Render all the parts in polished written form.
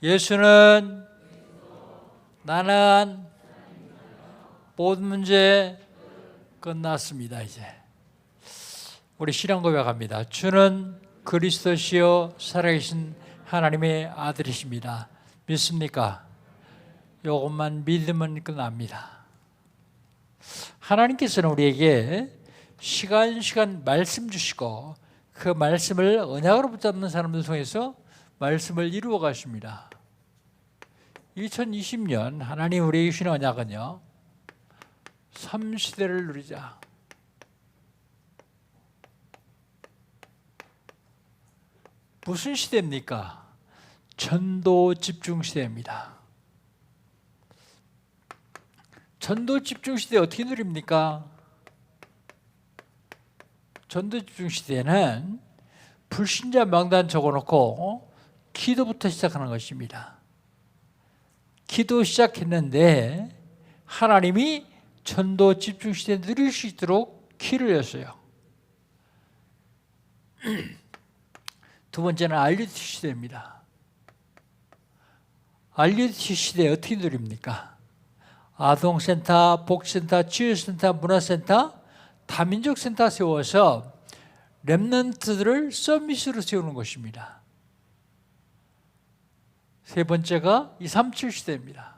예수는 나는 모든 문제 끝났습니다. 이제 우리 신앙 고백합니다. 주는 그리스도시요 살아계신 하나님의 아들이십니다. 믿습니까? 이것만 믿으면 끝납니다. 하나님께서는 우리에게 시간 말씀 주시고 그 말씀을 언약으로 붙잡는 사람들 통해서 말씀을 이루어 가십니다. 2020년 하나님 우리에게 주신 언약은요, 3시대를 누리자. 무슨 시대입니까? 전도 집중 시대입니다. 전도 집중 시대 어떻게 누립니까? 전도 집중 시대는 불신자 명단 적어놓고 기도부터 시작하는 것입니다. 기도 시작했는데 하나님이 전도 집중 시대 누릴 수 있도록 길을 여셨어요. 두 번째는 RUT 시대입니다. RUT 시대 어떻게 누립니까? 아동센터, 복지센터, 치유센터, 문화센터, 다민족 센터 세워서 렘넌트들을 서밋으로 세우는 것입니다. 세 번째가 237 시대입니다.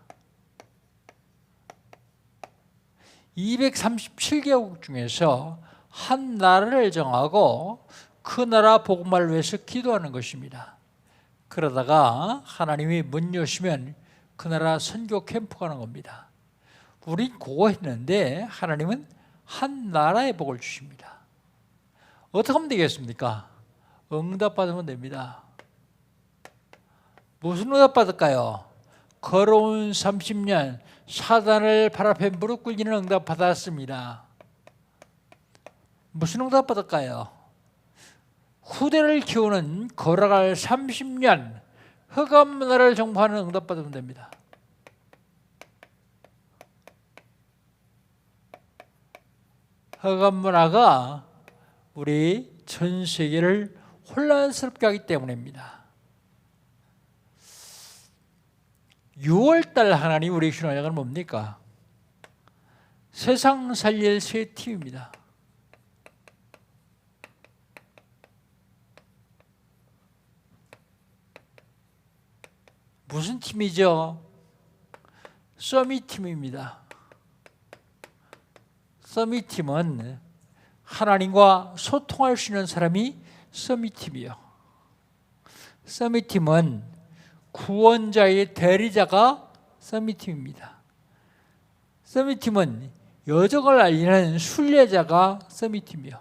237개국 중에서 한 나라를 정하고 그 나라 복음화를 위해서 기도하는 것입니다. 그러다가 하나님이 문 여시면 그 나라 선교 캠프 가는 겁니다. 우린 그거 했는데 하나님은 한 나라의 복을 주십니다. 어떻게 하면 되겠습니까? 응답받으면 됩니다. 무슨 응답 받을까요? 걸어온 30년 사단을 발 앞에 무릎 꿇기는 응답 받았습니다. 무슨 응답 받을까요? 후대를 키우는 걸어갈 30년 흑암 문화를 정복하는 응답 받으면 됩니다. 흑암 문화가 우리 전 세계를 혼란스럽게 하기 때문입니다. 6월달 하나님 우리에게 주신 언약은 뭡니까? 세상 살릴 새 팀입니다. 무슨 팀이죠? 서밋 팀입니다. 서밋 팀은 하나님과 소통할 수 있는 사람이 서밋 팀이요. 서밋 팀은 구원자의 대리자가 서밋 팀입니다. 서밋 팀은 여정을 알리는 순례자가 서밋 팀이요.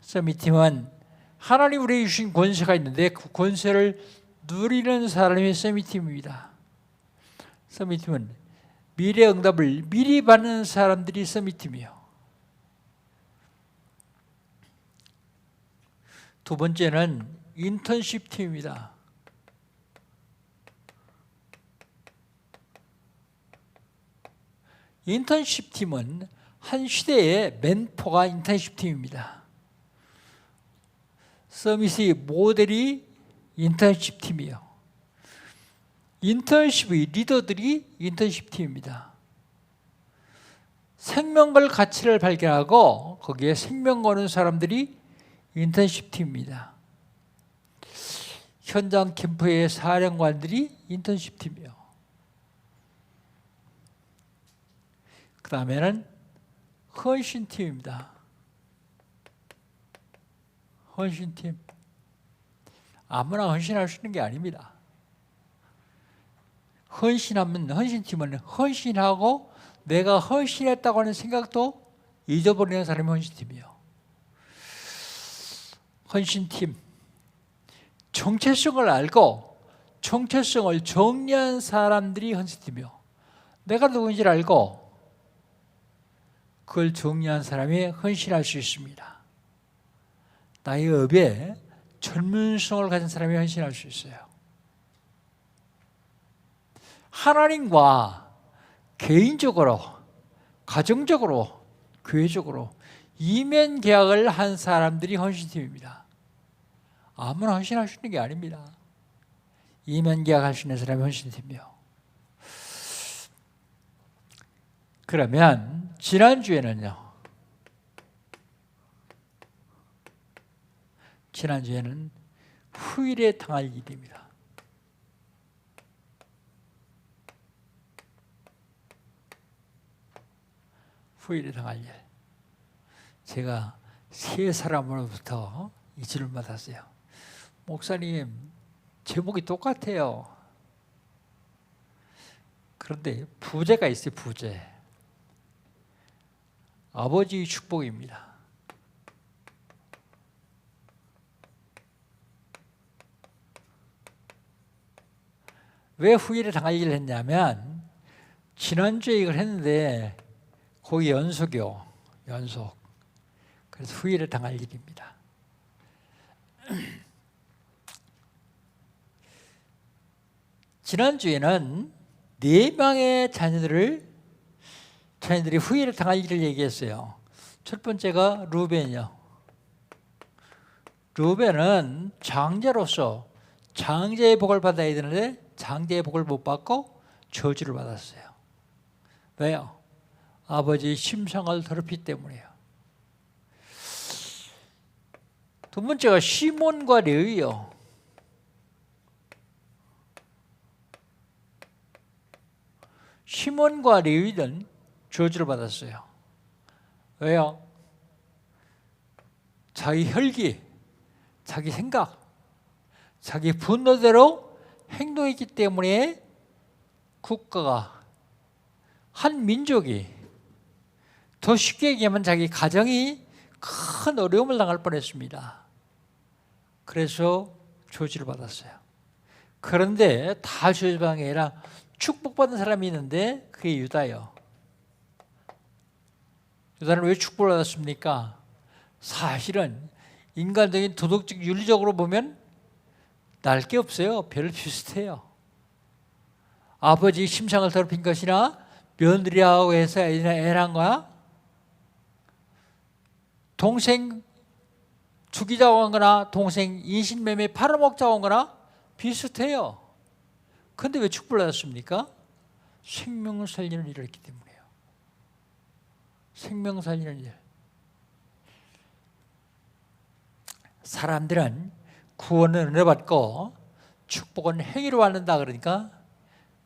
서밋 팀은 하나님 우리에게 주신 권세가 있는데 그 권세를 누리는 사람이 서밋 팀입니다. 서밋 팀은 미래 응답을 미리 받는 사람들이 서밋 팀이요. 두 번째는 인턴십 팀입니다. 인턴십 팀은 한 시대의 멘토가 인턴십 팀입니다. 서밋의 모델이 인턴십 팀이요. 인턴십의 리더들이 인턴십 팀입니다. 생명걸 가치를 발견하고 거기에 생명 거는 사람들이 인턴십 팀입니다. 현장 캠프의 사령관들이 인턴십 팀이요. 그 다음에는 헌신팀입니다. 헌신팀. 아무나 헌신할 수 있는 게 아닙니다. 헌신하면 헌신팀은 헌신하고 내가 헌신했다고 하는 생각도 잊어버리는 사람이 헌신팀이에요. 헌신팀. 정체성을 알고 정체성을 정리한 사람들이 헌신팀이요. 내가 누구인지를 알고 그걸 정리한 사람이 헌신할 수 있습니다. 나의 업에 전문성을 가진 사람이 헌신할 수 있어요. 하나님과 개인적으로, 가정적으로, 교회적으로 이면 계약을 한 사람들이 헌신팀입니다. 아무나 헌신할 수 있는 게 아닙니다. 이면계약할 수 있는 사람이 훨씬 되며. 그러면 지난주에는 후일에 당할 일입니다. 후일에 당할 일. 제가 세 사람으로부터 이 질문 받았어요. 목사님, 제목이 똑같아요. 그런데 부제가 있어요. 부제. 아버지의 축복입니다. 왜 후일에 당할 일을 했냐면 지난주에 이걸 했는데 거기 연속. 그래서 후일에 당할 일입니다. 지난주에는 4명의 자녀들이 후일에 당할 일을 얘기했어요. 첫 번째가 루벤이요. 루벤은 장자로서 장자의 복을 받아야 되는데 장자의 복을 못 받고 저주를 받았어요. 왜요? 아버지 심상을 더럽히기 때문이에요. 두 번째가 시몬과 레위요. 시몬과 레위는 저주를 받았어요. 왜요? 자기 혈기, 자기 생각, 자기 분노대로 행동했기 때문에 국가가, 한 민족이, 더 쉽게 얘기하면 자기 가정이 큰 어려움을 당할 뻔했습니다. 그래서 저주를 받았어요. 그런데 다 저주받은 게 아니라 축복받은 사람이 있는데 그게 유다예요. 유다는 왜 축복을 받았습니까? 사실은 인간적인 도덕적 윤리적으로 보면 날 게 없어요. 별 비슷해요. 아버지 심상을 더럽힌 것이나 며느리하고 해서 애랑 거야? 동생 죽이자고 한 거나 동생 인신매매 팔아먹자고 한 거나 비슷해요. 그런데 왜 축복을 받았습니까? 생명을 살리는 일을 했기 때문이에요. 생명 살리는 일. 사람들은 구원은 은혜 받고 축복은 행위로 받는다 그러니까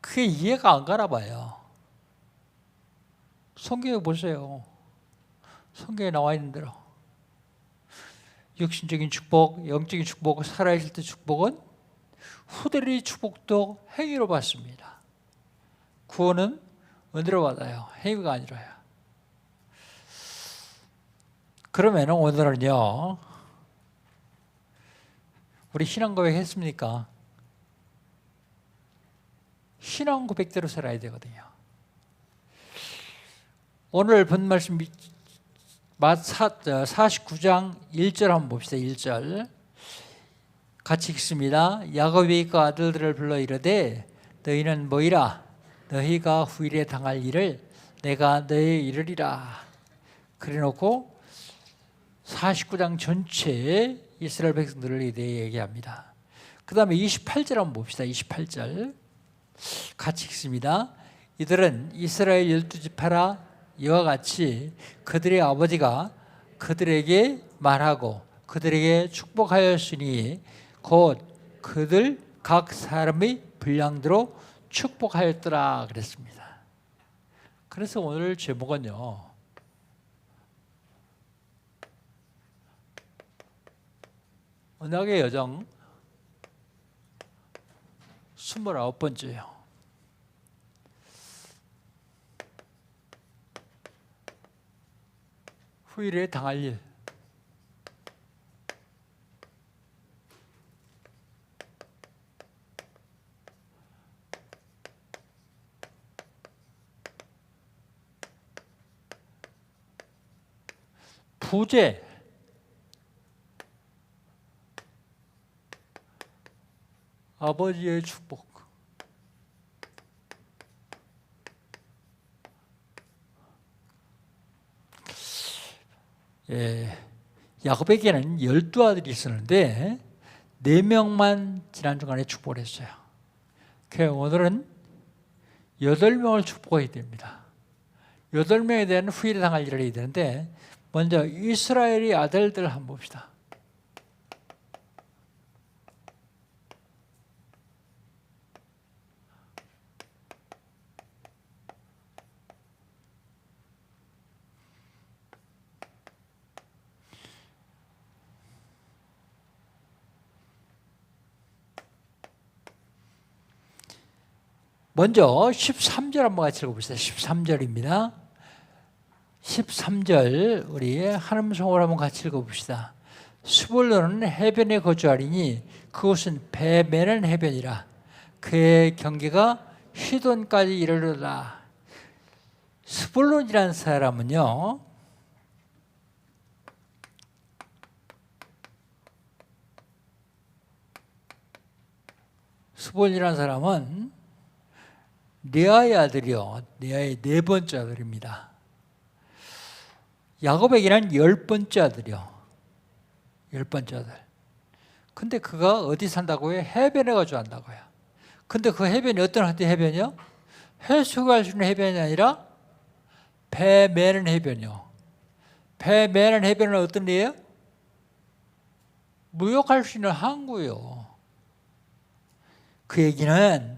그게 이해가 안 가나 봐요. 성경에 보세요. 성경에 나와 있는 대로 육신적인 축복, 영적인 축복, 살아있을 때 축복은 후대의 축복도 행위로 받습니다. 구원은 은혜로 받아요. 행위가 아니라요. 그러면 오늘은요, 우리 신앙 고백 했습니까? 신앙 고백대로 살아야 되거든요. 오늘 본 말씀 49장 1절 한번 봅시다. 1절 같이 읽습니다. 야곱의 그 아들들을 불러 이르되 너희는 뭐이라? 너희가 후일에 당할 일을 내가 너희에 이르리라. 그래놓고 49장 전체에 이스라엘 백성들을 대해 얘기합니다. 그 다음에 28절 한번 봅시다. 28절 같이 읽습니다. 이들은 이스라엘 12지파라 이와 같이 그들의 아버지가 그들에게 말하고 그들에게 축복하였으니 곧 그들 각 사람의 분량대로 축복하였더라 그랬습니다. 그래서 오늘 제목은요, 언약의 여정 29번째예요. 후일에 당할 일. 부재. 아버지의 축복. 야곱에게는 12아들이 있었는데 4명만 지난 주간에 축복을 했어요. 오늘은 8명을 축복해야 됩니다. 8명에 대한 후일에 당할 일을 해야 되는데 먼저 이스라엘의 아들들 한번 봅시다. 먼저 13절 한번 같이 읽어봅시다. 13절입니다. 13절 우리 한음 성을 한번 같이 읽어봅시다. 스불론은 해변에 거주하리니 그곳은 배 매는 해변이라. 그의 경계가 시돈까지 이르르다. 스불론이라는 사람은요, 스불론이라는 사람은 레아의 아들이요, 레아의 4번째 아들입니다. 야곱에게는 10번째 아들이요, 10번째 아들. 근데 그가 어디 산다고요? 해변에 가지고 한다고요. 근데 그 해변이 어떤 해변이요? 해수할 수 있는 해변이 아니라 배 매는 해변이요. 배 매는 해변은 어떤 데예요? 무역할 수 있는 항구요. 그 얘기는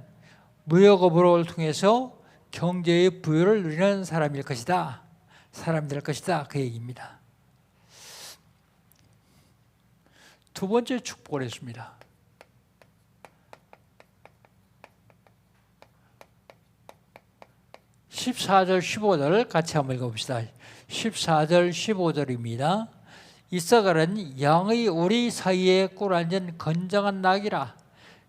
무역업을 통해서 경제의 부여를 누리는 사람일 것이다. 사람이 될 것이다. 그 얘기입니다. 두 번째 축복을 했습니다. 14절 15절 같이 한번 읽어봅시다. 14절 15절입니다. 이사갈은 양의 오리 사이에 꿇어앉은 건장한 낙이라.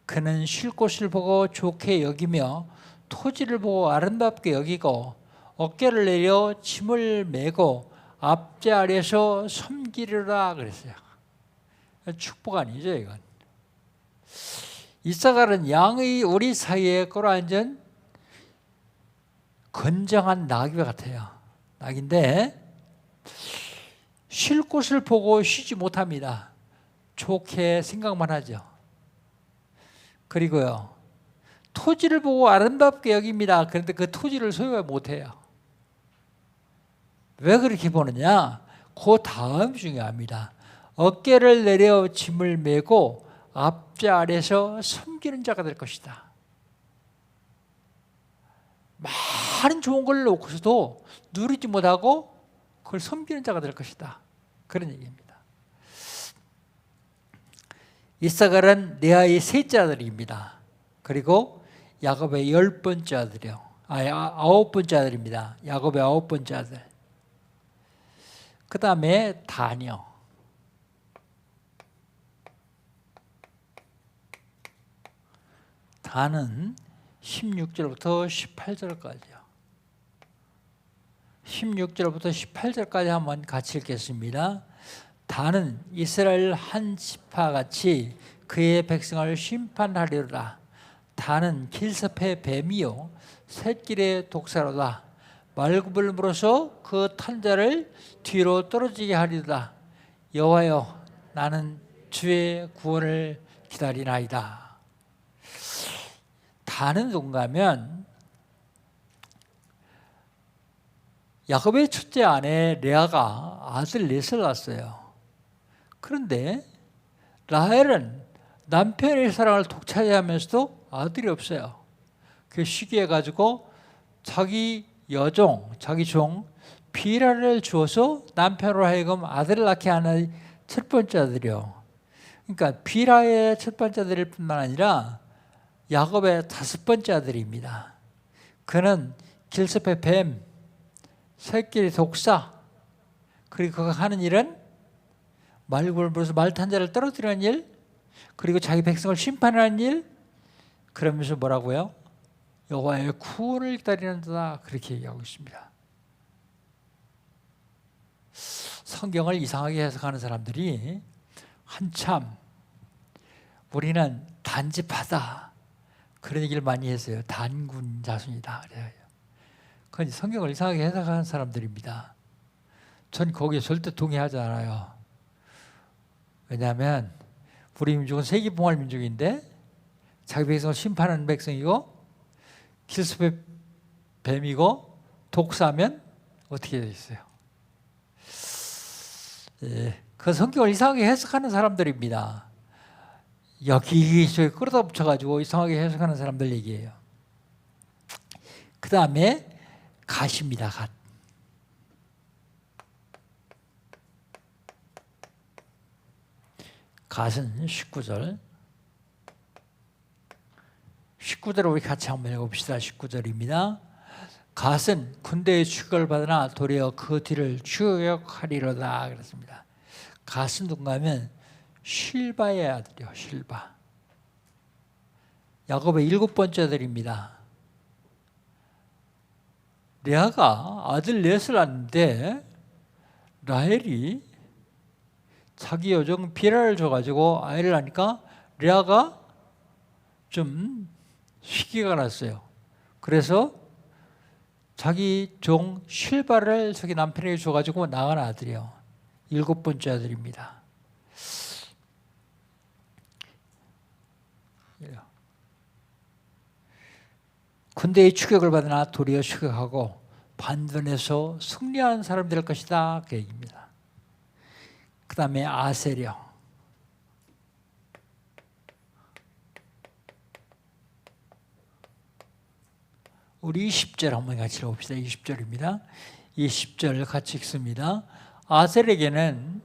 그는 쉴 곳을 보고 좋게 여기며 토지를 보고 아름답게 여기고 어깨를 내려 짐을 메고 앞제 아래서 섬기리라 그랬어요. 축복 아니죠, 이건. 이사갈은 양의 오리 사이에 꿇어앉은 건장한 나귀 같아요. 낙인데 쉴 곳을 보고 쉬지 못합니다. 좋게 생각만 하죠. 그리고요, 토지를 보고 아름답게 여깁니다. 그런데 그 토지를 소유하지 못해요. 왜 그렇게 보느냐? 그 다음 중요합니다. 어깨를 내려 짐을 메고 앞제 아래서 섬기는 자가 될 것이다. 많은 좋은 걸 놓고서도 누리지 못하고 그걸 섬기는 자가 될 것이다. 그런 얘기입니다. 이사갈은 레아의 셋째 아들입니다. 그리고 야곱의 10번째 아들이요. 9번째 아들입니다. 야곱의 9번째 아들. 그 다음에 단이요. 단은 16절부터 18절까지요. 16절부터 18절까지 한번 같이 읽겠습니다. 단은 이스라엘 한 지파같이 그의 백성을 심판하리로다. 단은 길섭의 뱀이요 샛길의 독사로다. 말굽을 물어서 그 탄자를 뒤로 떨어지게 하리로다. 여호와여, 나는 주의 구원을 기다리나이다. 단은 누군가면 야곱의 첫째 아내 레아가 아들 넷을 낳았어요. 그런데 라헬은 남편의 사랑을 독차지하면서도 아들이 없어요. 그 시기해가지고 자기 여종, 자기 종 비라를 주어서 남편으로 하여금 아들을 낳게 하는 첫 번째 아들이요. 그러니까 비라의 첫 번째 아들일 뿐만 아니라 야곱의 5번째 아들입니다. 그는 길섭의 뱀, 새끼의 독사, 그리고 그가 하는 일은 말굽을 물어서 말탄자를 떨어뜨리는 일, 그리고 자기 백성을 심판하는 일, 그러면서 뭐라고요? 여호와의 구원을 기다리는다, 그렇게 얘기하고 있습니다. 성경을 이상하게 해석하는 사람들이 한참 우리는 단지파다 그런 얘기를 많이 했어요. 단군 자손이다. 그건 성경을 이상하게 해석하는 사람들입니다. 전 거기에 절대 동의하지 않아요. 왜냐하면 우리 민족은 세계봉할 민족인데 자기 백성을 심판하는 백성이고 길섭의 뱀이고 독사면 어떻게 되어 있어요? 예, 그 성경을 이상하게 해석하는 사람들입니다. 여기저기 끌어다 붙여가지고 이상하게 해석하는 사람들 얘기예요. 그 다음에 갓입니다. 갓. 갓은 19절. 19절을 우리 같이 한번 읽어봅시다. 19절입니다. 갓은 군대의 추격을 받으나 도리어 그 뒤를 추격하리로다 그랬습니다. 갓은 누군가 하면 실바의 아들이요. 실바. 야곱의 7번째 아들입니다. 레아가 아들 넷을 낳는데 라헬이 자기 여종 비라를 줘가지고 아이를 낳으니까 레아가 좀 시기가 났어요. 그래서 자기 종 실바를 자기 남편에게 줘가지고 낳은 아들이요. 7번째 아들입니다. 군대의 추격을 받으나 도리어 추격하고 반전에서 승리한 사람이 될 것이다 그 얘기입니다. 그 다음에 아세려. 우리 20절 한번 같이 읽어봅시다. 20절입니다. 20절 같이 읽습니다. 아셀에게는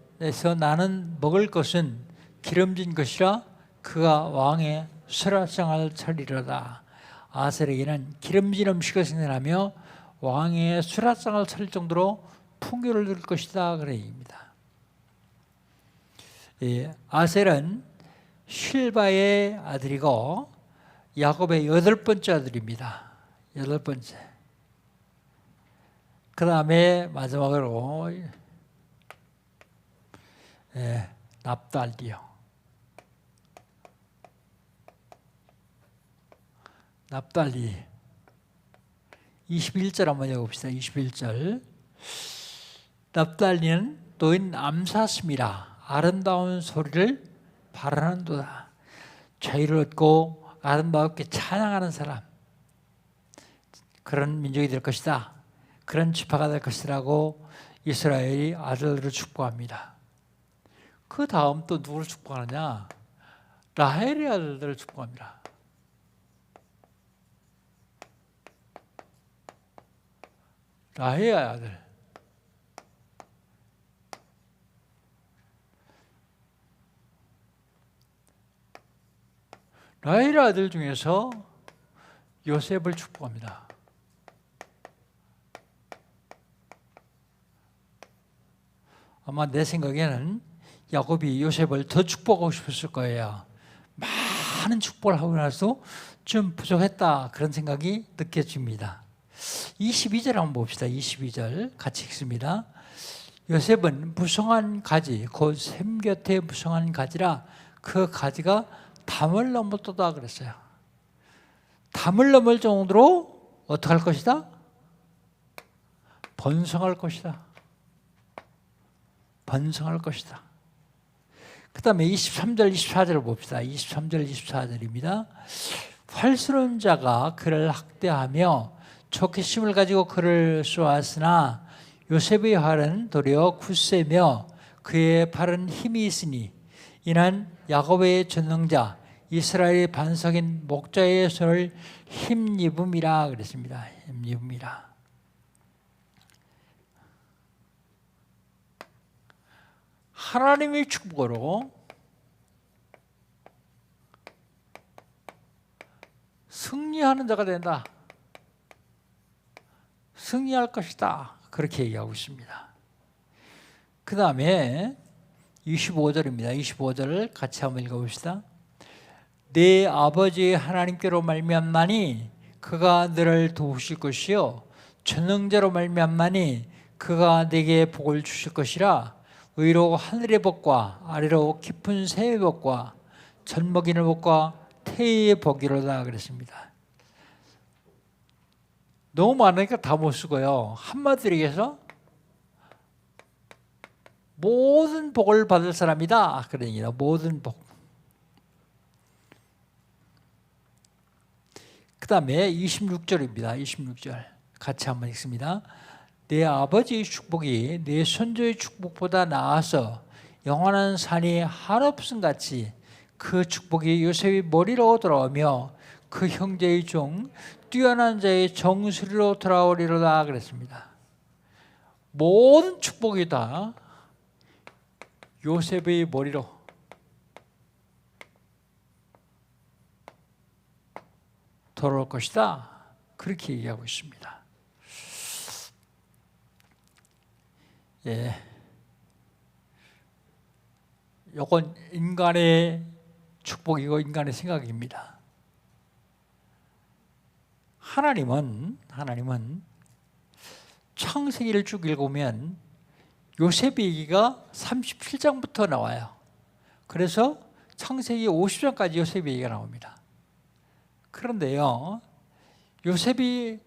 나는 먹을 것은 기름진 것이라 그가 왕의 수라상을 차리려다. 아셀에게는 기름진 음식을 생산하며 왕의 수라상을 차릴 정도로 풍요를 누릴 것이다 그런 얘기입니다. 예, 아셀은 실바의 아들이고 야곱의 8번째 아들입니다. 8번째. 그 다음에 마지막으로 납달리요. 납달리 21절 한번 읽어봅시다. 21절. 납달리는 노인 암사슴이라 아름다운 소리를 바라는도다. 자유를 얻고 아름답게 찬양하는 사람, 그런 민족이 될 것이다. 그런 지파가 될 것이라고 이스라엘이 아들들을 축복합니다. 그 다음 또 누구를 축복하느냐? 라헬의 아들들을 축복합니다. 라헬의 아들. 라헬의 아들 중에서 요셉을 축복합니다. 아마 내 생각에는 야곱이 요셉을 더 축복하고 싶었을 거예요. 많은 축복을 하고 나서 좀 부족했다 그런 생각이 느껴집니다. 22절 한번 봅시다. 22절 같이 읽습니다. 요셉은 무성한 가지 곧 샘 곁에 무성한 가지라 그 가지가 담을 넘었도다 그랬어요. 담을 넘을 정도로 어떻게 할 것이다? 번성할 것이다. 번성할 것이다. 그 다음에 23절 24절을 봅시다. 23절 24절입니다. 활스러운 자가 그를 학대하며 촉기심을 가지고 그를 쏘았으나 요셉의 활은 도리어 굳세며 그의 팔은 힘이 있으니 이는 야곱의 전능자 이스라엘의 반석인 목자의 손을 힘입음이라 그랬습니다. 힘입음이라. 하나님의 축복으로 승리하는 자가 된다. 승리할 것이다. 그렇게 얘기하고 있습니다. 그 다음에 25절입니다. 25절을 같이 한번 읽어봅시다. 내 아버지 하나님께로 말미암나니 그가 너를 도우실 것이요 전능자로 말미암나니 그가 내게 복을 주실 것이라. 위로 하늘의 복과 아래로 깊은 샘의 복과 젖먹이는 복과 태의 복이로다 그랬습니다. 너무 많으니까 다 못 쓰고요. 한마디로 얘기해서 모든 복을 받을 사람이다 그런 얘기다. 모든 복. 그 다음에 26절입니다. 26절 같이 한번 읽습니다. 내 아버지의 축복이 내 선조의 축복보다 나아서 영원한 산이 한없음 같이 그 축복이 요셉의 머리로 돌아오며 그 형제의 종 뛰어난 자의 정수리로 돌아오리로다 그랬습니다. 모든 축복이 다 요셉의 머리로 돌아올 것이다. 그렇게 얘기하고 있습니다. 예. 이건 인간의 축복이고 인간의 생각입니다. 하나님은 창세기를 쭉 읽으면 요셉 얘기가 37장부터 나와요. 그래서 창세기 50장까지 요셉 얘기가 나옵니다. 그런데요, 요셉이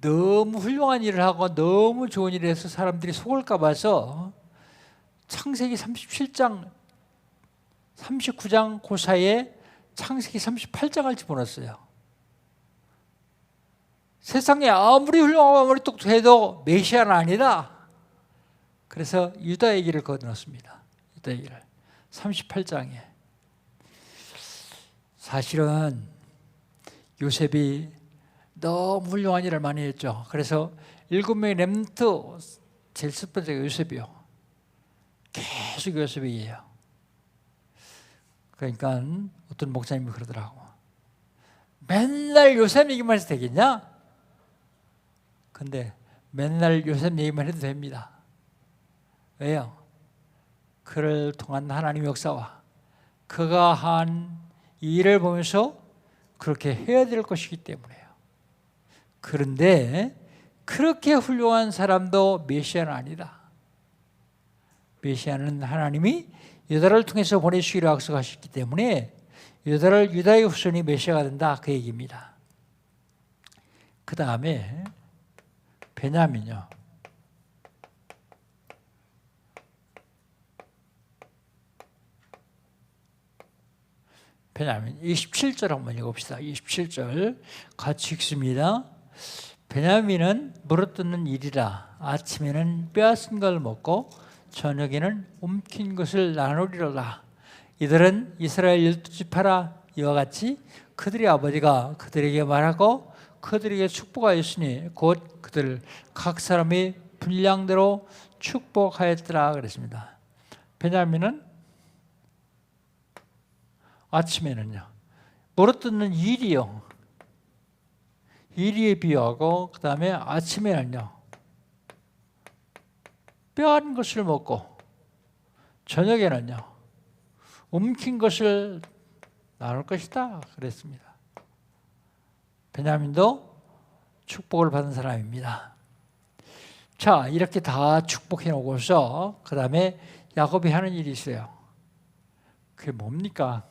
너무 훌륭한 일을 하고 너무 좋은 일을 해서 사람들이 속을까 봐서 창세기 37장, 39장 그 사이에 창세기 38장을 집어넣었어요. 세상에 아무리 훌륭하고 아무리 똑똑해도 메시아는 아니다. 그래서 유다 얘기를 거둬넣습니다. 유다 얘기를 38장에. 사실은 요셉이 너무 훌륭한 일을 많이 했죠. 그래서 7명의 렘넌트 제일 첫 번째가 요셉이요. 계속 요셉 얘기해요. 그러니까 어떤 목사님이 그러더라고. 맨날 요셉 얘기만 해도 되겠냐? 근데 맨날 요셉 얘기만 해도 됩니다. 왜요? 그를 통한 하나님의 역사와 그가 한 일을 보면서 그렇게 해야 될 것이기 때문에요. 그런데 그렇게 훌륭한 사람도 메시아는 아니다. 메시아는 하나님이 유다를 통해서 보내시기로 약속하셨기 때문에 유다를 유다의 후손이 메시아가 된다. 그 얘기입니다. 그 다음에 베냐민요. 베냐민 27절 한번 읽어봅시다. 27절 같이 읽습니다. 베냐민은 물어뜯는 일이라 아침에는 빼앗은 걸 먹고 저녁에는 움킨 것을 나누리로다. 이들은 이스라엘 12지파라 이와 같이 그들의 아버지가 그들에게 말하고 그들에게 축복하였으니 곧 그들 각 사람이 분량대로 축복하였더라 그랬습니다. 베냐민은 아침에는요 물어뜯는 일이요 일이에 비유하고 그 다음에 아침에는요 빼앗은 것을 먹고 저녁에는요 움킨 것을 나눌 것이다 그랬습니다. 베냐민도 축복을 받은 사람입니다. 자, 이렇게 다 축복해 놓고서 그 다음에 야곱이 하는 일이 있어요. 그게 뭡니까?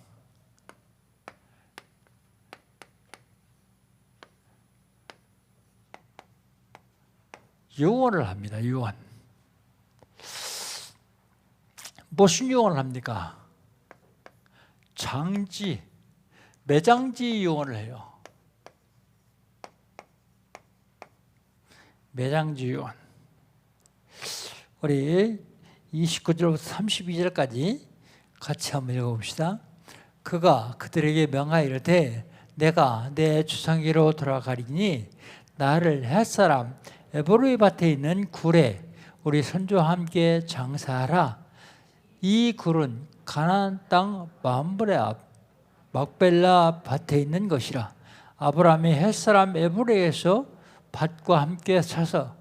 유언을 합니다. 유언. 무슨 유언을 합니까? 장지, 매장지 유언을 해요. 매장지 유언. 우리 29절부터 32절까지 같이 한번 읽어봅시다. 그가 그들에게 명하이르되 내가 내 주상기로 돌아가리니 나를 햇사람 에브로이 밭에 있는 굴에 우리 선조와 함께 장사하라. 이 굴은 가나안 땅 mamre 앞 막벨라 밭에 있는 것이라. 아브라함이 햇사람 에브로이에서 밭과 함께 사서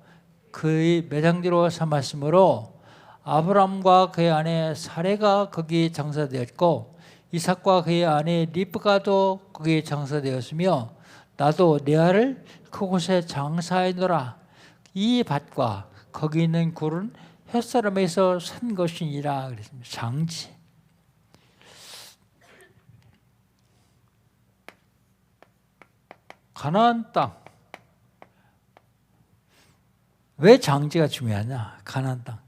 그의 매장지로 삼았으므로 아브라함과 그의 아내 사레가 거기 장사되었고 이삭과 그의 아내 리브가도 거기 장사되었으며 나도 레아를 그곳에 장사하노라. 이 밭과 거기 있는 굴은 햇사람에서 산 것이니라 그랬습니다. 장지. 가나안 땅. 왜 장지가 중요하냐? 가나안 땅.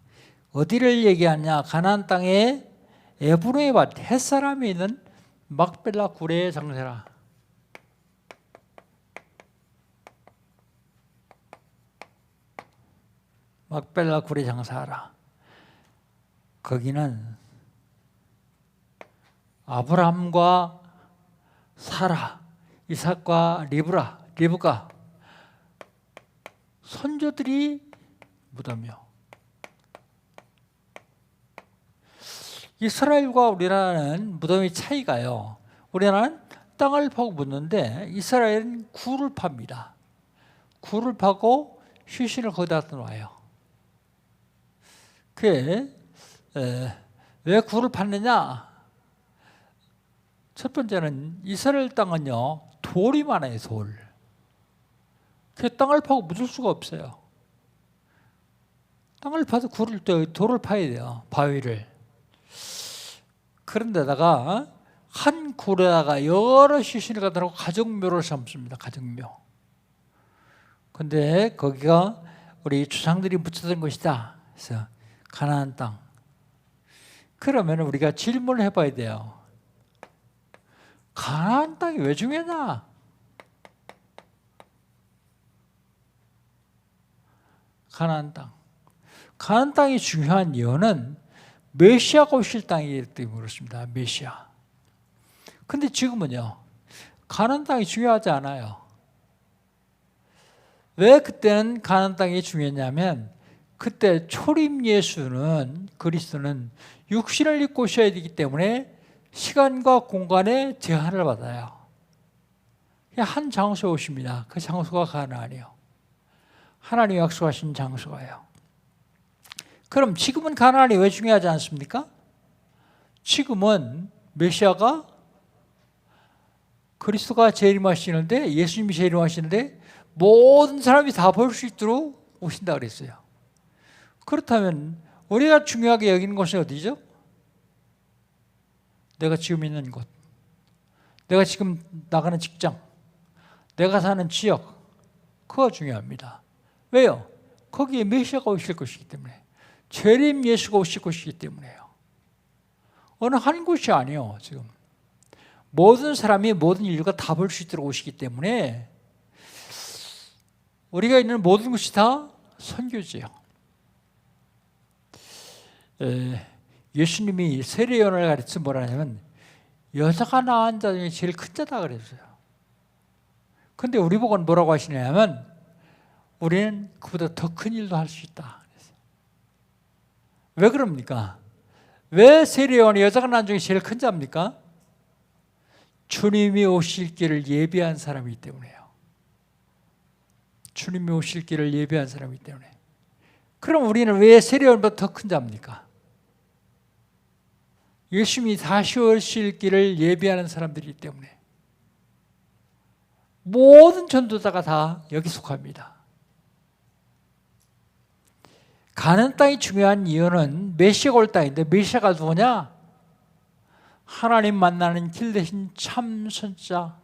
어디를 얘기하냐? 가나안 땅에 에브로의 밭, 햇사람이 있는 막벨라 굴의 장사라. 막벨라 굴에 장사하라. 거기는 아브라함과 사라, 이삭과 리브가 선조들이 무덤이요. 이스라엘과 우리나라는 무덤의 차이가요. 우리나라는 땅을 파고 묻는데 이스라엘은 굴을 팝니다. 굴을 파고 시신을 거기다 놔요. 그게 왜 굴을 팠느냐? 첫 번째는 이스라엘 땅은요, 돌이 많아요, 돌. 그 땅을 파고 묻을 수가 없어요. 땅을 파서 돌을 파야 돼요, 바위를. 그런데다가 한 굴에다가 여러 시신을 갖다 놓고 가정묘를 삼습니다. 가정묘. 근데 거기가 우리 조상들이 묻혀둔 곳이다. 그래서 가나안 땅. 그러면 우리가 질문을 해봐야 돼요. 가나안 땅이 왜 중요하냐? 가나안 땅. 가나안 땅이 중요한 이유는 메시아가 오실 땅이기 때문에 그렇습니다. 메시아. 근데 지금은요, 가나안 땅이 중요하지 않아요. 왜 그때는 가나안 땅이 중요했냐면 그때 초림 예수는, 그리스도는 육신을 입고 오셔야 되기 때문에 시간과 공간의 제한을 받아요. 한 장소에 오십니다. 그 장소가 가나안이에요. 하나님이 약속하신 장소가요. 그럼 지금은 가나안이 왜 중요하지 않습니까? 지금은 메시아가, 그리스도가 재림하시는데, 예수님이 재림하시는데 모든 사람이 다 볼 수 있도록 오신다 그랬어요. 그렇다면 우리가 중요하게 여기는 곳이 어디죠? 내가 지금 있는 곳, 내가 지금 나가는 직장, 내가 사는 지역, 그거 중요합니다. 왜요? 거기에 메시아가 오실 것이기 때문에, 재림 예수가 오실 것이기 때문에요. 어느 한 곳이 아니에요. 지금 모든 사람이, 모든 인류가 다 볼 수 있도록 오시기 때문에 우리가 있는 모든 것이 다 선교지예요. 예수님이 세례요한을 가르쳐 뭐라냐면 여자가 낳은 자 중에 제일 큰 자다 그랬어요. 근데 우리 보고는 뭐라고 하시냐면 우리는 그보다 더 큰 일도 할 수 있다. 왜 그럽니까? 왜 세례요한이 여자가 낳은 중에 제일 큰 자입니까? 주님이 오실 길을 예비한 사람이기 때문에요. 주님이 오실 길을 예비한 사람이기 때문에. 그럼 우리는 왜 세례요한보다 더 큰 자입니까? 예수님이 다시 오실 길을 예비하는 사람들이기 때문에. 모든 전도자가 다 여기 속합니다. 가는 땅이 중요한 이유는 메시아가 올 땅인데, 메시아가 누구냐? 하나님 만나는 길 대신 참 선자.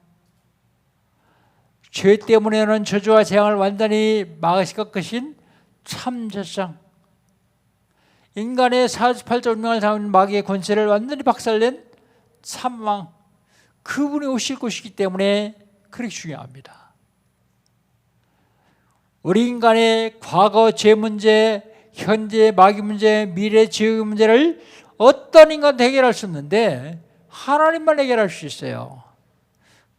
죄 때문에는 저주와 재앙을 완전히 막으시 꺾으신 참 제사장. 인간의 48조 운명을 잡는 마귀의 권세를 완전히 박살낸 참왕. 그분이 오실 것이기 때문에 그렇게 중요합니다. 우리 인간의 과거 죄 문제, 현재 마귀 문제, 미래 지옥의 문제를 어떤 인간도 해결할 수 없는데 하나님만 해결할 수 있어요.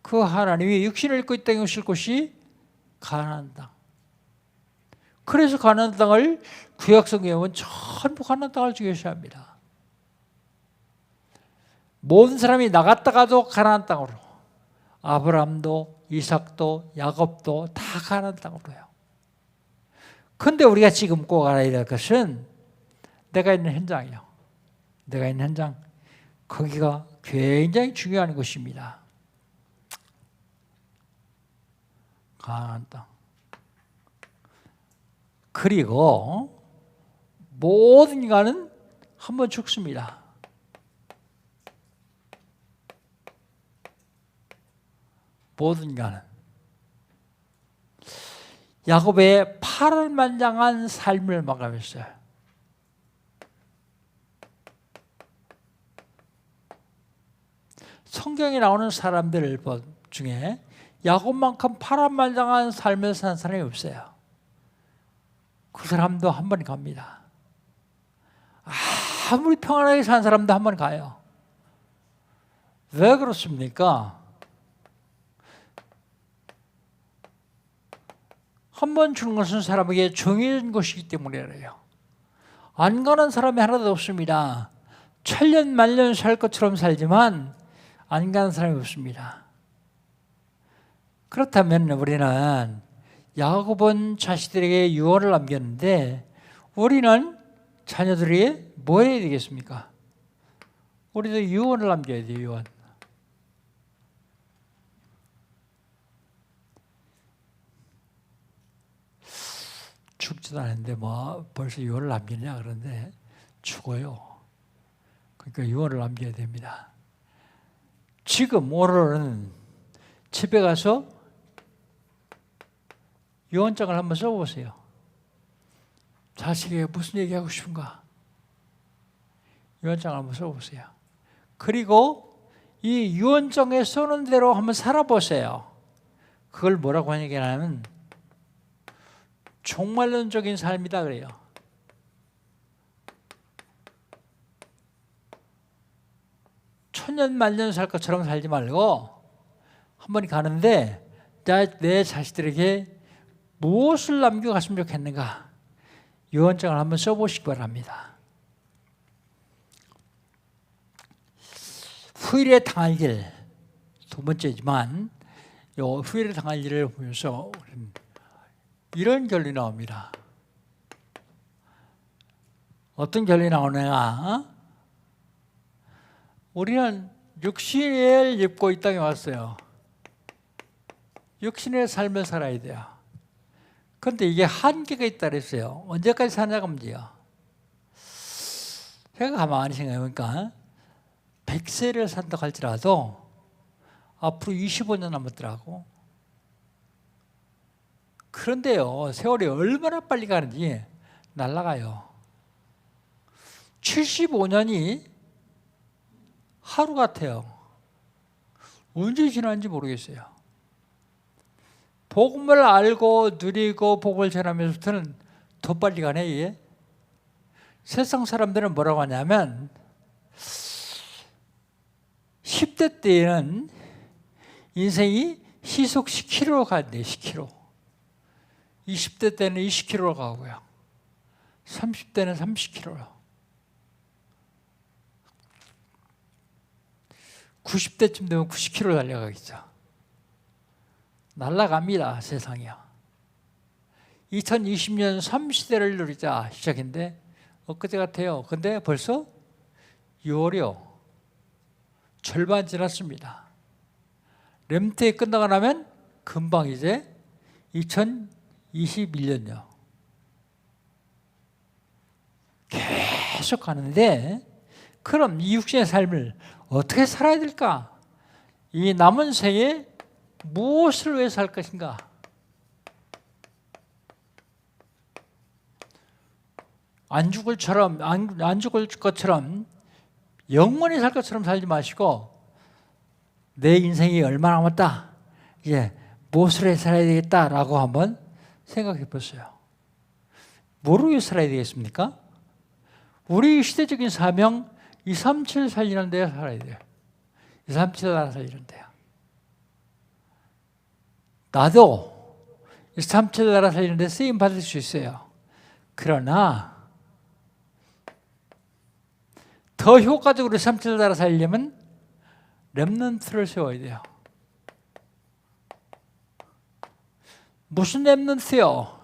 그 하나님이 육신을 입고 이 땅에 오실 곳이 가나안 땅. 그래서 가나안 땅을 구약성경에 보면 전부 가나안 땅을 중요시합니다. 모든 사람이 나갔다가도 가나안 땅으로, 아브라함도 이삭도 야곱도 다 가나안 땅으로요. 그런데 우리가 지금 꼭 알아야 될 것은 내가 있는 현장이요. 내가 있는 현장, 거기가 굉장히 중요한 곳입니다. 가나안 땅. 그리고 모든 인간은 한 번 죽습니다. 모든 인간은. 야곱의 파란만장한 삶을 마감했어요. 성경에 나오는 사람들 중에 야곱만큼 파란만장한 삶을 산 사람이 없어요. 그 사람도 한 번 갑니다. 아무리 평안하게 사는 사람도 한 번 가요. 왜 그렇습니까? 한 번 주는 것은 사람에게 정해진 것이기 때문에 그래요. 안 가는 사람이 하나도 없습니다. 천년 만년 살 것처럼 살지만 안 가는 사람이 없습니다. 그렇다면 우리는 야곱은 자식들에게 유언을 남겼는데 우리는 자녀들에게 뭐 해야 되겠습니까? 우리도 유언을 남겨야 돼요. 유언. 죽지도 않았는데 뭐 벌써 유언을 남기냐 그런데 죽어요. 그러니까 유언을 남겨야 됩니다. 지금 오늘은 집에 가서 유언장을 한번 써보세요. 자식에게 무슨 얘기하고 싶은가? 유언장을 한번 써보세요. 그리고 이 유언장에 써놓은 대로 한번 살아보세요. 그걸 뭐라고 하냐면 종말론적인 삶이다 그래요. 천년 만년 살 것처럼 살지 말고 한 번이 가는데 내 자식들에게 무엇을 남겨갔으면 좋겠는가? 유언장을 한번 써보시기 바랍니다. 후일에 당할 일, 두 번째지만 후일에 당할 일을 보면서 이런 결론이 나옵니다. 어떤 결론이 나오느냐? 우리는 육신을 입고 이 땅에 왔어요. 육신의 삶을 살아야 돼요. 그런데 이게 한계가 있다 그랬어요. 언제까지 사냐가 문제야. 제가 가만히 생각해보니까 100세를 산다고 할지라도 앞으로 25년 남았더라고. 그런데요, 세월이 얼마나 빨리 가는지 날아가요. 75년이 하루 같아요. 언제 지났는지 모르겠어요. 복음을 알고 누리고 복음을 전하면서부터는 더 빨리 가네, 이게. 세상 사람들은 뭐라고 하냐면 10대 때에는 인생이 시속 10km로 가는데 10km. 20대 때는 20km로 가고요. 30대는 30km로. 90대쯤 되면 90km 달려가겠죠. 날아갑니다, 세상이요. 2020년 30대를 누리자 시작인데 엊그제 같아요. 근데 벌써 6월이요. 절반 지났습니다. 렘트에 끝나고 나면 금방 이제 2021년요. 계속 가는데 그럼 이 육신의 삶을 어떻게 살아야 될까? 이 남은 생에 무엇을 위해 살 것인가? 안 죽을 것처럼 영원히 살 것처럼 살지 마시고 내 인생이 얼마 남았다. 이제 무엇을 해 살아야 되겠다라고 한번 생각해 보세요. 뭐를 위해 살아야 되겠습니까? 우리 시대적인 사명 237 살리는 데에 살아야 돼요. 237 나라 살리는 데요. 나도 237 나라 살리는 데 쓰임 받을 수 있어요. 그러나 더 효과적으로 237 나라 살리려면 렘넌트를 세워야 돼요. 무슨 렘넌트요?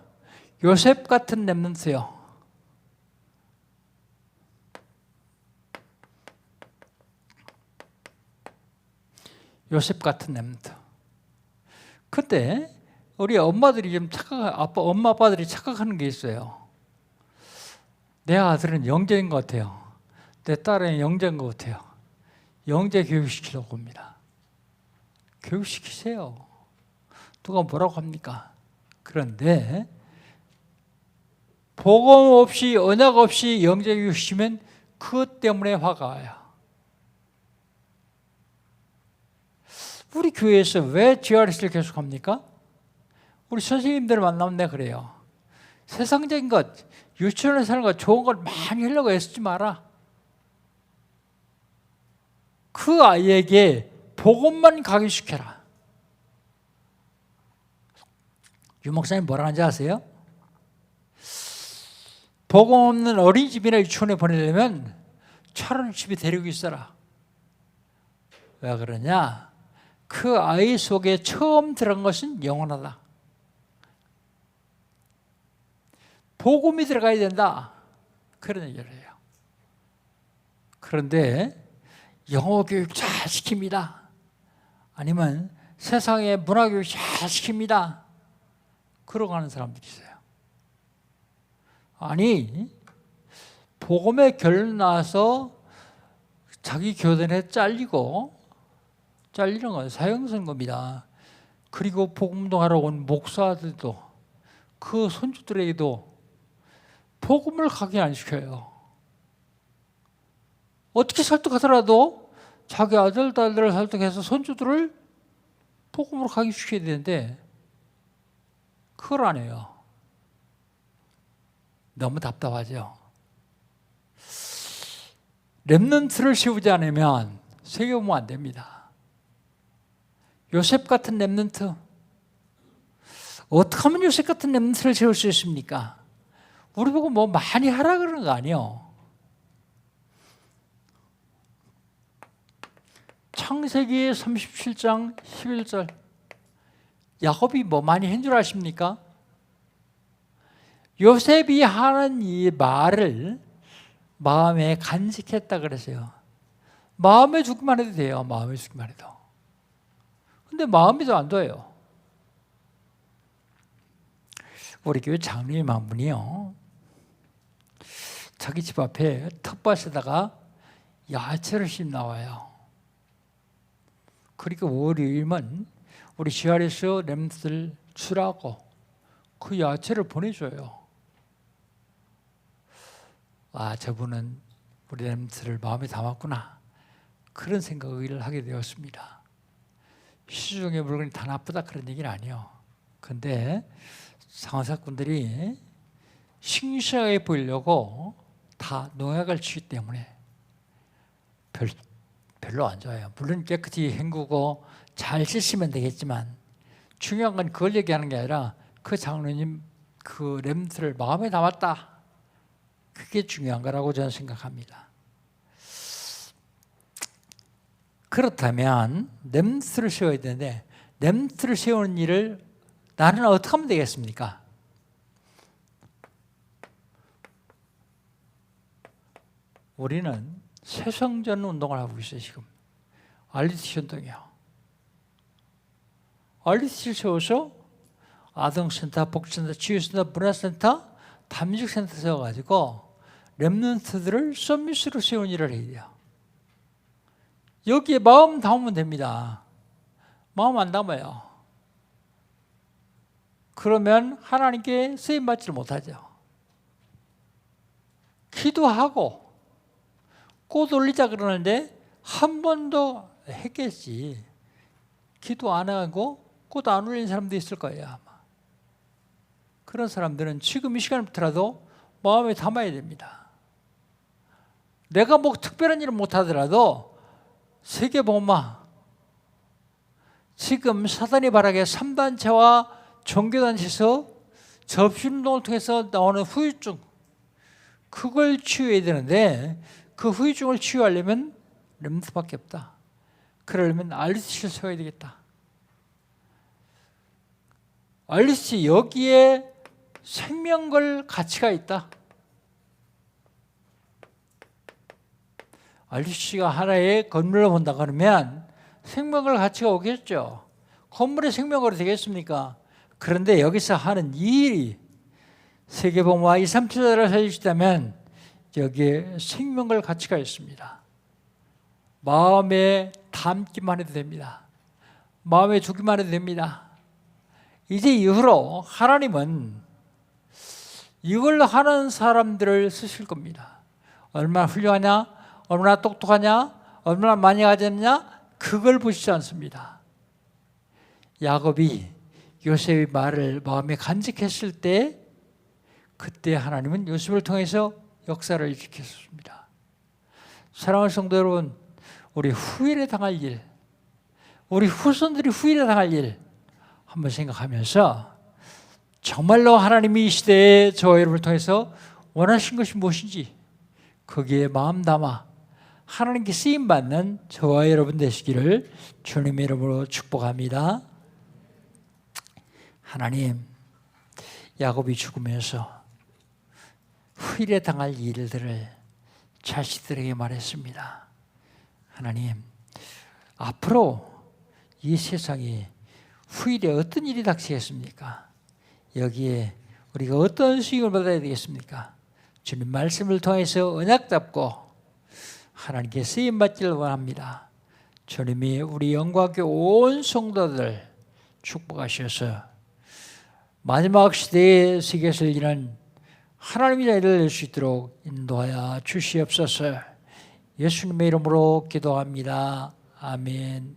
요셉 같은 렘넌트요. 요셉 같은 렘넌트. 근데 우리 엄마들이 좀 엄마 아빠들이 착각하는 게 있어요. 내 아들은 영재인 것 같아요. 내 딸은 영재인 것 같아요. 영재 교육시키려고 합니다. 교육시키세요. 누가 뭐라고 합니까? 그런데 복음 없이 언약 없이 영재 교육시키면 그것 때문에 화가 와요. 우리 교회에서 왜 GRS를 계속합니까? 우리 선생님들 만나면 내가 그래요. 세상적인 것, 유치원에 사는 것, 좋은 걸 많이 하려고 애쓰지 마라. 그 아이에게 복음만 각인시켜라. 유 목사님 뭐라 하는지 아세요? 복음 없는 어린이집이나 유치원에 보내려면 차라리 집에 데리고 있어라. 왜 그러냐? 그 아이 속에 처음 들어간 것은 영원하다. 복음이 들어가야 된다. 그런 얘기를 해요. 그런데 영어 교육 잘 시킵니다. 아니면 세상에 문화 교육 잘 시킵니다. 그러고 가는 사람들이 있어요. 아니, 복음에 결론 나서 자기 교단에 잘리는 건 사형선고입니다. 그리고 복음동하러 온 목사들도 그 손주들에게도 복음을 각인 안 시켜요. 어떻게 설득하더라도 자기 아들, 딸들을 설득해서 손주들을 복음으로 각인시켜야 되는데 그걸 안 해요. 너무 답답하죠. 렘넌트를 세우지 않으면 세계보면 안 됩니다. 요셉 같은 렘넌트, 어떻게 하면 요셉 같은 렘넌트를 세울 수 있습니까? 우리 보고 뭐 많이 하라 그러는 거 아니에요. 창세기 37장 11절 야곱이 뭐 많이 한 줄 아십니까? 요셉이 하는 이 말을 마음에 간직했다 그랬어요. 마음에 두기만 해도 돼요. 마음에 두기만 해도. 근데 마음에도 안 둬요. 우리 교회 장로님 한 분이요, 자기 집 앞에 텃밭에다가 야채를 심나와요. 그리고 월요일만 우리 GR에서 렘들 주라고 그 야채를 보내줘요. 아, 저분은 우리 렘들을 마음에 담았구나, 그런 생각을 하게 되었습니다. 시중의 물건이 다 나쁘다 그런 얘기는 아니에요. 근데 상사꾼들이 싱싱하게 보이려고 다 농약을 치기 때문에 별로 안 좋아요. 물론 깨끗이 헹구고 잘 씻으면 되겠지만 중요한 건 그걸 얘기하는 게 아니라 그 장로님 그 렘들을 마음에 담았다, 그게 중요한 거라고 저는 생각합니다. 그렇다면 렘들을 세워야 되는데 렘들을 세우는 일을 나는 어떻게 하면 되겠습니까? 우리는 새성전 운동을 하고 있어요. 지금 RDC 운동이요. RDC를 세워서 아동센터, 복지센터, 치유센터, 문화센터, 담직센터 세워가지고 렘넌트들을 서밋으로 세운 일을 해야 돼요. 여기에 마음 담으면 됩니다. 마음 안 담아요. 그러면 하나님께 쓰임받지를 못하죠. 기도하고 꽃 올리자 그러는데 한 번도 했겠지. 기도 안 하고 꽃 안 올리는 사람도 있을 거예요, 아마. 그런 사람들은 지금 이 시간부터라도 마음에 담아야 됩니다. 내가 뭐 특별한 일을 못하더라도 세계복음화, 지금 사단이 바라게 3단체와 종교단체에서 접신운동을 통해서 나오는 후유증, 그걸 치유해야 되는데 그 후유증을 치유하려면 렘넌트밖에 없다. 그러려면 RDC를 세워야 되겠다. RDC 여기에 생명 걸 가치가 있다. RDC가 하나의 건물을 본다 그러면 생명걸 가치가 오겠죠. 건물에 생명걸이 되겠습니까? 그런데 여기서 하는 이 일이 세계복음화 2, 3세대를 살리시다면 여기에 생명걸 가치가 있습니다. 마음에 담기만 해도 됩니다. 마음에 두기만 해도 됩니다. 이제 이후로 하나님은 이걸 하는 사람들을 쓰실 겁니다. 얼마나 훌륭하냐, 얼마나 똑똑하냐, 얼마나 많이 가졌느냐, 그걸 보시지 않습니다. 야곱이 요셉의 말을 마음에 간직했을 때 그때 하나님은 요셉을 통해서 역사를 일으켰습니다. 사랑하는 성도 여러분, 우리 후일에 당할 일, 우리 후손들이 후일에 당할 일 한번 생각하면서 정말로 하나님이 이 시대에 저와 여러분을 통해서 원하신 것이 무엇인지 거기에 마음 담아 하나님께 쓰임받는 저와 여러분 되시기를 주님의 이름으로 축복합니다. 하나님, 야곱이 죽으면서 후일에 당할 일들을 자식들에게 말했습니다. 하나님, 앞으로 이 세상에 후일에 어떤 일이 닥치겠습니까? 여기에 우리가 어떤 수익을 받아야 되겠습니까? 주님 말씀을 통해서 언약 잡고 하나님께 쓰임받기를 원합니다. 주님이 우리 영광교회 온 성도들 축복하셔서 마지막 시대의 세계에서 일하는 하나님의 자리를 낼 수 있도록 인도하여 주시옵소서. 예수님의 이름으로 기도합니다. 아멘.